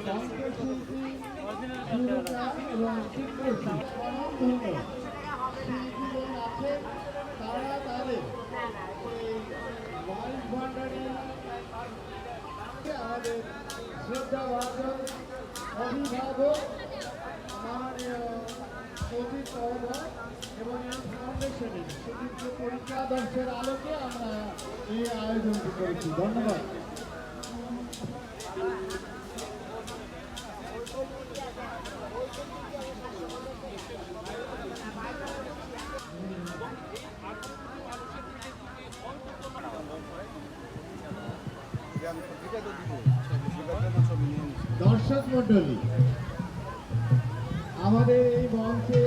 কণ্ঠশিল্পী সুরকার এবং চিত্রশিল্পী শিল্পীগণ আছেন, তারা তাদের ওয়াইল্ড ভান্ডারি আমাদের শ্রদ্ধাভাজন অভিভাবক মাননীয় অজিত মহোদয় এবং এই ফাউন্ডেশনের সুদীর্ঘ পরীক্ষাদর্শের আলোকে আমরা এই আয়োজনটি করেছি। ধন্যবাদ। দর্শক মন্ডলী, আমাদের এই মঞ্চে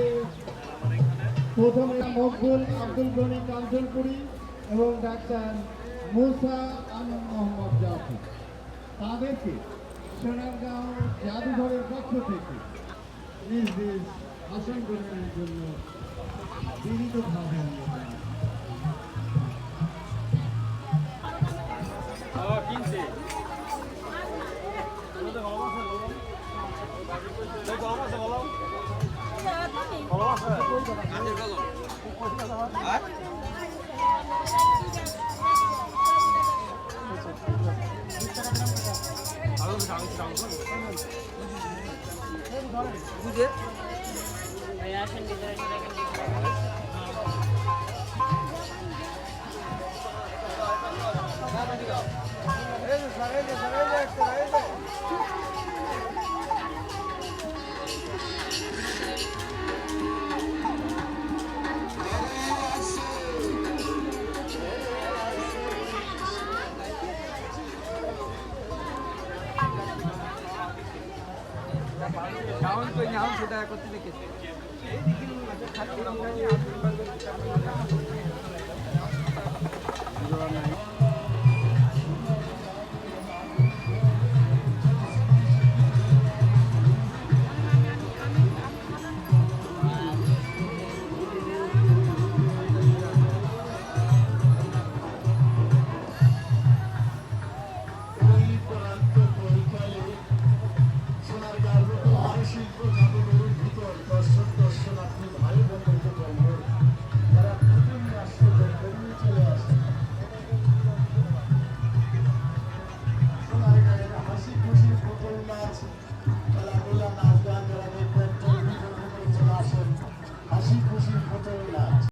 প্রথমে মকবুল আব্দুল গনি কাঞ্চনপুরী এবং ডাক্তার মুসা আনন্দ মোহাম্মদ জাফি, তাদেরকে সোনারগাঁও জাদুঘরের পক্ষ থেকে নিজ নিজ আসন গ্রহণের জন্য বিনীতভাবে Kawan ko nyaon sudah ako tinikit. হাসি খুশি ফটো